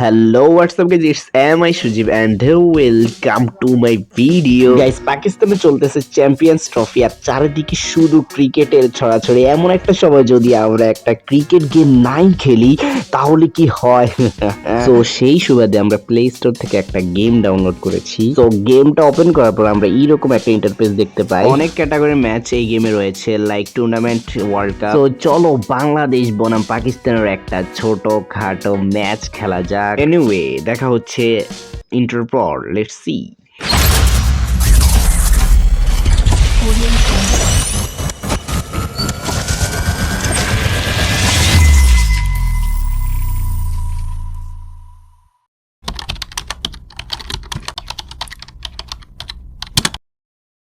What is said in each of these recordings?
Hello, what's up guys? It's I Sujib and welcome to my video. Guys, পাকিস্তানে চলতেছে champions trophy আর চারিদিকে শুধু ক্রিকেটের ছড়াছড়ি। এমন একটা সময় যদি আমরা একটা ক্রিকেট গেম নাই খেলি তাহলে কি হয়? তো সেই সুবাদে আমরা প্লে স্টোর থেকে একটা গেম ডাউনলোড করেছি। তো গেমটা ওপেন করার পর আমরা এইরকম একটা ইন্টারফেস দেখতে পাই। অনেক ক্যাটাগরি ম্যাচ এই গেমে রয়েছে, লাইক টুর্নামেন্ট, ওয়ার্ল্ড কাপ। তো চলো বাংলাদেশ বনাম পাকিস্তানের একটা ছোট খাটো ম্যাচ খেলা যাক। এনিওয়ে, দেখা হচ্ছে ইন্টার পর। Let's see.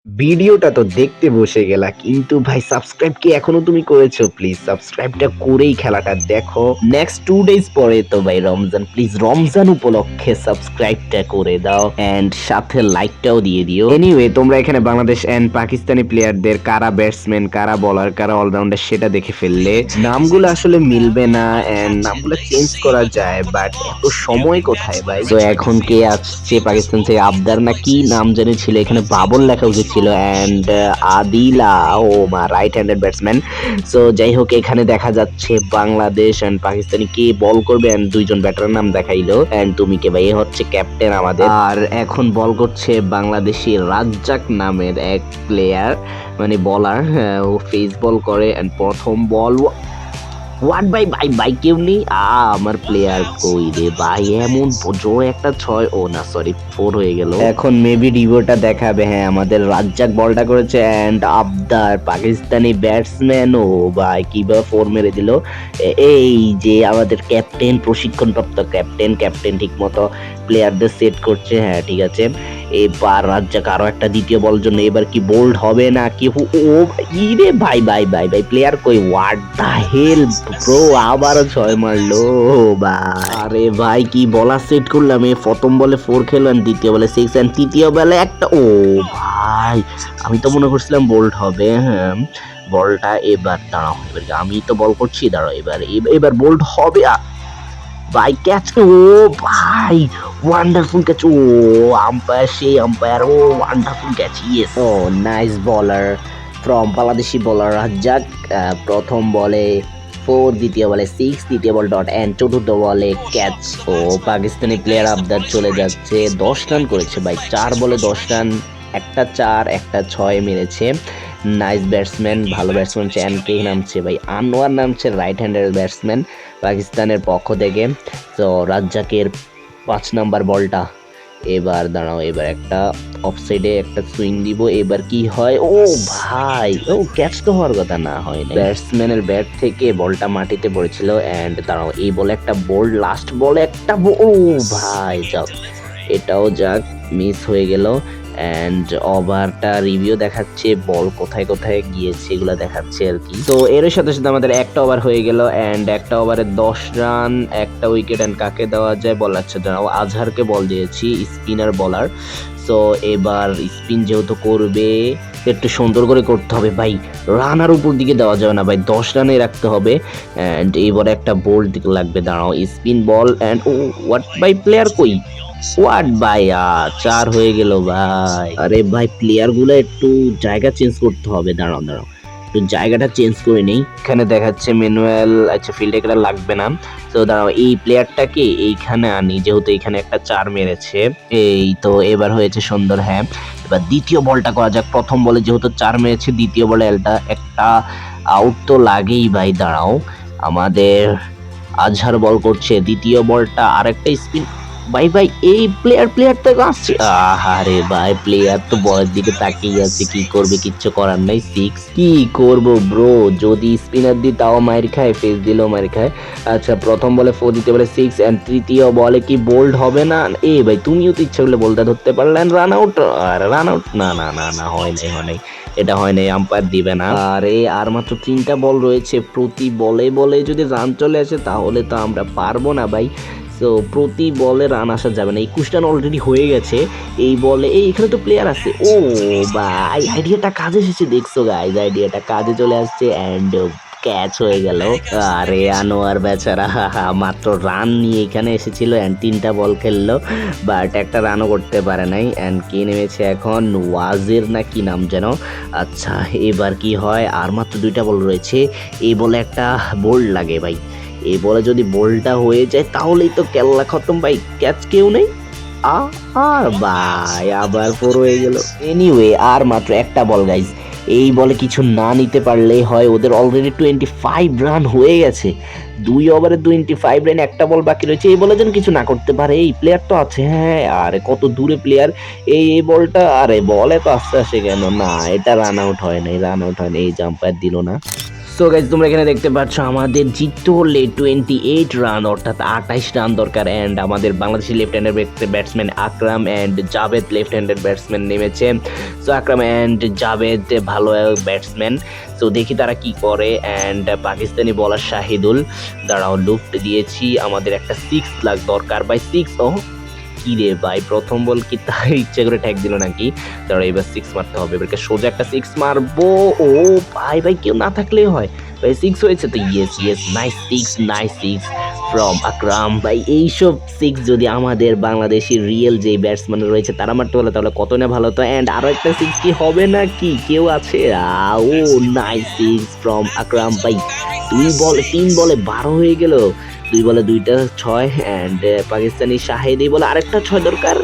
ভিডিওটা তো দেখতে বসে গেলা, কিন্তু ভাই সাবস্ক্রাইব কি এখনো তুমি করেছো? প্লিজ সাবস্ক্রাইবটা করেই খেলাটা দেখো। নেক্সট 2 ডেজ পরে তো ভাই রমজান, প্লিজ রমজান উপলক্ষে সাবস্ক্রাইবটা করে দাও এন্ড সাথে লাইকটাও দিয়ে দিও। এনিওয়ে, তোমরা এখানে বাংলাদেশ এন্ড পাকিস্তানি প্লেয়ারদের কারা ব্যাটসম্যান, কারা বোলার, কারা অলরাউন্ডার সেটা দেখে ফেললে। নামগুলো আসলে মিলবে না এন্ড নামগুলো চেঞ্জ করা যায়, বাট এত সময় কোথায় ভাই? তো এখন কে আসছে পাকিস্তান থেকে? আবদার না কি নাম জানি ছিল, এখানে বাবর লেখা উচিত ছিল এন্ড আদিলা, ও মা, রাইট হ্যান্ডেড ব্যাটসম্যান। সো যাই হোক, এখানে দেখা যাচ্ছে বাংলাদেশ এন্ড পাকিস্তানি কে বল করবে এন্ড দুইজন ব্যাটারের নাম দেখাইলো এন্ড তুমি কে ভাই? এ হচ্ছে ক্যাপ্টেন আমাদের। আর এখন বল করছে বাংলাদেশি রাজ্জাক নামের এক প্লেয়ার, মানে বলার। ও ফেস বল করে এন্ড প্রথম বল ওয়াট বাই বাই বাই কেউ নেই। আমার প্লেয়ার কই রে ভাই? এমন জোরে একটা 6, ও না সরি 4 হয়ে গেল। এখন মেবি রিভিউটা দেখাবে। হ্যাঁ, আমাদের রাজ্জাক বলটা করেছে এন্ড আবদার পাকিস্তানি ব্যাটসম্যান, ও ভাই কিভাবে 4 মেরে দিল। এই যে আমাদের ক্যাপ্টেন, প্রশিক্ষণপ্রাপ্ত ক্যাপ্টেন ঠিক মতো প্লেয়ারদের সেট করছে। হ্যাঁ ঠিক আছে, এবার রাজ্জাক আরো একটা দ্বিতীয় বল জন্য। এবার কি বোল্ড হবে না কি? ও ইরে ভাই ভাই ভাই ভাই, প্লেয়ার কই? হোয়াট দা হেল ব্রো, আবারও 6 মারলো ভাই। আরে ভাই কি বলার সেট করলাম! প্রথম বলে 4 খেললাম, দ্বিতীয় বলে 6 এন্ড তৃতীয় বলে একটা। ও ভাই, আমি তো মনে করছিলাম বোল্ড হবে। হ্যাঁ, বলটা এবার দাঁড়াও, এবার আমি তো বল করছি, দাঁড়াও এবার বোল্ড হবে। ভাই ক্যাচ! ও ভাই ওয়ান্ডারফুল ক্যাচ! ও আম্পায়ার, সেই আম্পায়ার! ও ওয়ান্ডারফুল ক্যাচ! ইয়েস! ও নাইস বলার ফ্রম বাংলাদেশি বলার রাজ্জাক। প্রথম বলে 4, দ্বিতীয় বলে 6, তৃতীয় বল ডট এন্ড চতুর্থ বলে ক্যাচ। ও পাকিস্তানি প্লেয়ার আবদার চলে যাচ্ছে। 10 রান করেছে ভাই, 4 বলে 10 রান, একটা 4 একটা 6 মেরেছে। নাইস ব্যাটসম্যান, ভালো ব্যাটসম্যান। চ্যান কে নামছে ভাই, আনোয়ার নামছে, রাইট হ্যান্ডের ব্যাটসম্যান পাকিস্তানের পক্ষ থেকে। তো রাজ্জাকের 5 নাম্বার বলটা। এবার দাঁড়াও, এবার একটা অফসাইডে একটা সুইং দিব। এবার কি হয়? ও ভাই, ও ক্যাচ তো হওয়ার কথা না, হয় না। ব্যাটসম্যানের ব্যাট থেকে বলটা মাটিতে পড়েছিল এন্ড দাঁড়াও, এই বলে একটা বোল্ড, লাস্ট বলে একটা ও ভাই যাক, এটাও যাক, মিস হয়ে গেল। এন্ড ওভারটা রিভিউ দেখাচ্ছে, বল কোথায় কোথায় গিয়েছে এগুলো দেখাচ্ছে আর কি। তো এর সাথে সাথে আমাদের একটা ওভার হয়ে গেল এন্ড একটা ওভারে 10 রান, একটা উইকেট। এন্ড কাকে দেওয়া যায় বল? আচ্ছা দাঁড়াও, আজহারকে বল দিয়েছি, স্পিনার বলার। সো এবার স্পিন যেহেতু করবে, একটু সুন্দর করে করতে হবে ভাই, রানার উপর দিকে দেওয়া যাবে না ভাই, 10 রানে রাখতে হবে। এন্ড এবারে একটা বোল্ড দিকে লাগবে। দাঁড়াও, স্পিন বল এন্ড ও হোয়াট বাই, প্লেয়ার কই? হোয়াট ভাই, 4 হয়ে গেল ভাই। আরে ভাই, প্লেয়ার গুলো একটু জায়গা চেঞ্জ করতে হবে। দাঁড়াও দাঁড়াও, একটু জায়গাটা চেঞ্জ করে নেই। এখানে দেখাচ্ছে ম্যানুয়াল, আচ্ছা ফিল্ডে এটা লাগবে না। তো দাঁড়াও, এই প্লেয়ারটাকে এইখানে আনি, যেহেতু এখানে একটা 4 মেরেছে। এই তো এবার হয়েছে সুন্দর। হ্যাঁ, এবার দ্বিতীয় বলটা করা যাক। প্রথম বলে যেহেতু 4 মেরেছে, দ্বিতীয় বলে একটা আউট তো লাগেই ভাই। দাঁড়াও, আমাদের আজহার বল করছে, দ্বিতীয় বলটা আরেকটা স্পিন। ভাই ভাই, এই প্লেয়ার তো আসছে। আহারে ভাই, প্লেয়ার তো বলের দিকে তাকিয়ে আছে, কি করবে? কিচ্ছু করার নাই। 6 কি করব ব্রো? যদি স্পিনার দি তাও মাইর খায়, ফেস দিলেও মাইর খায়। আচ্ছা, প্রথম বলে 4, দ্বিতীয় বলে 6 এন্ড তৃতীয় বলে কি বোল্ড হবে না? এ ভাই, তুমিও তো ইচ্ছা করলে বলটা ধরতে পারলেন। রান আউট, আর রান আউট না না না না, হয় নাই, এটা হয় নাই, আম্পায়ার দিবে না। আরে আর মাত্র 3টা বল রয়েছে, প্রতি বলে বলে যদি রান চলে আসে তাহলে তো আমরা পারবো না ভাই। সো প্রতি বলে রান আসা যাবে না। 21 রান অলরেডি হয়ে গেছে এই বলে। এখানে তো প্লেয়ার আছে। ও ভাই, আইডিয়াটা কাজে এসেছে, দেখছো গাইজ? আইডিয়াটা কাজে চলে আসছে এন্ড ক্যাচ হয়ে গেল। আরে আনোয়ার বেচারা মাত্র রান নিয়ে এখানে এসেছিল অ্যান্ড 3টা বল খেললো, বাট একটা রানও করতে পারে নাই। অ্যান্ড কে নেমেছে এখন, ওয়াজির না কি নাম যেন। আচ্ছা এবার কি হয়, আর মাত্র 2টা বল রয়েছে। এই বলে একটা বোল্ড লাগে ভাই, এই বলে যদি বোল্ডটা হয়ে যায় তাহলেই তো খেলা খতম ভাই, ক্যাচ কেউ নেই। আর ভাই আবার 4 হয়ে গেল। এনিওয়ে আর মাত্র একটা বল গাইজ, এই বলে কিছু না নিতে পারলেই হয়। ওদের অলরেডি 25 রান হয়ে গেছে, 2 ওভারে 25 রান, একটা বল বাকি রয়েছে। এই বলে যেন কিছু না করতে পারে, এই প্লেয়ার তো আছে। হ্যাঁ আরে কত দূরে প্লেয়ার, এই বলটা, আরে বলে তো আস্তে আসে কেন, না এটা রান আউট হয় নাই, রান আউট হয় নাই, এই জাম্পায়ার দিল না। সো গাইজ তোমরা এখানে দেখতে পাচ্ছ আমাদের জিততে হলে 28 রান অর্থাৎ 28 রান দরকার। অ্যান্ড আমাদের বাংলাদেশি লেফট হ্যান্ডের batsman Akram and Javed left হ্যান্ডের ব্যাটসম্যান নেমেছে। সো আকরাম অ্যান্ড জাভেদ ভালো ব্যাটসম্যান, সো দেখি তারা কি করে। অ্যান্ড পাকিস্তানি বলার শাহিদুল, দাঁড়াও লুফট দিয়েছি, আমাদের একটা 6 লাখ দরকার বাই 6। ও কি রে ভাই, প্রথম বল কি তাই ইচ্ছে করে ট্যাগ দিল নাকি? তাহলে এবার 6 মারতে হবে, এবারকে সোজা একটা 6 মারবো। ও ভাই ভাই কেউ না থাকলেই হয় ভাই, 6 হয়েছে তো। ইয়েস নাইস 6, নাইস 6 ফ্রম আকরাম ভাই। এইসব 6 যদি আমাদের বাংলাদেশের রিয়েল যে ব্যাটসম্যান রয়েছে তারা মারতে পারলে তাহলে কত না ভালো হতো। অ্যান্ড আরো একটা 6 কি হবে না কি, কেউ আছে? ও নাইস 6 ফ্রম আকরাম ভাই। 3 বলে 12 হয়ে গেল, 2 বলে 2টা 6। অ্যান্ড পাকিস্তানি শাহেদ এই বলে আরেকটা 6 দরকার।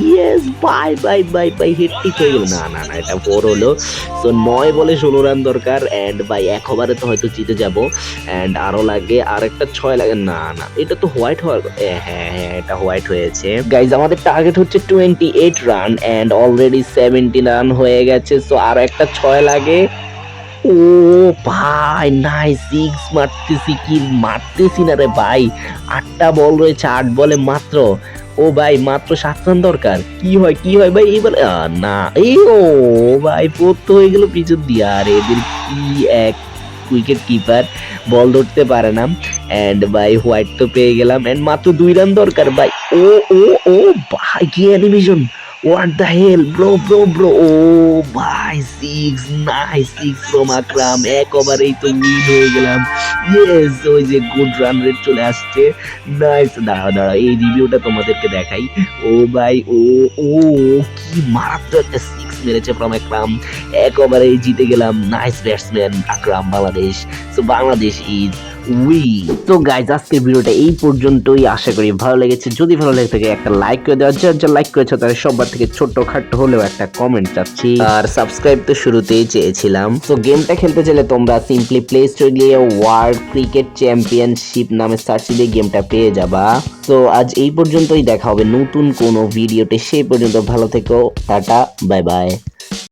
ইয়েস বাই হিট ঠিক হয়ে গেল। না এটা 4 হলো। সো 9 বলে 16 রান দরকার। অ্যান্ড ভাই 1 ওভারে তো হয়তো জিতে যাব। অ্যান্ড আরো লাগে, আরেকটা 6 লাগে। না এটা তো হোয়াইট হওয়ার, হ্যাঁ এটা হোয়াইট হয়েছে। গাইজ আমাদের টার্গেট হচ্ছে 28 রান অ্যান্ড অলরেডি 70 রান হয়ে গেছে। সো আরো একটা 6 লাগে। ও ভাই নাইস 6 মারতেছি, কি মারতেছি না রে ভাই। 8টা বল রয়েছে, 8 বলে মাত্র, ও ভাই মাত্র 7 রান দরকার। কি হয় ভাই এবার? না এই ও ভাই 4 হয়ে গেল পিছন দিয়ে। আর এদের কি এক উইকেট কিপার, বল ধরতে পারে না। এন্ড ভাই হোয়াইট তো পেয়ে গেলাম, এন্ড মাত্র 2 রান দরকার ভাই। ও ও ও ভাই কি animation, what the hell bro. ও ভাই 6, নাইস 6 ফ্রম আকরাম। 1 ওভারেই তো উইন হয়ে গেলাম। ইয়েস, ওই যে গুড রান রেট চলে আসছে। নাইস, দাঁড়াও এই রিভিউটা তোমাদেরকে দেখাই। ও ভাই ও ও কি মারাত্মক একটা 6 মেরেছে ফ্রম আকরাম। 1 ওভারেই জিতে গেলাম। Nice batsman Akram, Bangladesh. So Bangladesh is win. তো গাইজ আজকের ভিডিওটা এই পর্যন্তই, আশা করি ভালো লেগেছে। যদি ভালো লেগে থাকে একটা লাইক করে দেওয়া, যা লাইক করেছো তাদের সবার থেকে ছোট্ট খাট্ট হলেও একটা কমেন্ট চাচ্ছি। আর সাবস্ক্রাইব তো শুরুতেই চেয়েছিলাম। তো গেমটা খেলতে চাইলে তোমরা সিম্পলি প্লে স্টোরে গিয়ে ওয়ার্ল্ড ক্রিকেট চ্যাম্পিয়নশিপ নামে সার্চ দিয়ে গেমটা পেয়ে যাবা। তো আজ এই পর্যন্তই, দেখা হবে নতুন কোনো ভিডিওতে। সেই পর্যন্ত ভালো থেকো, টাটা বাই বাই।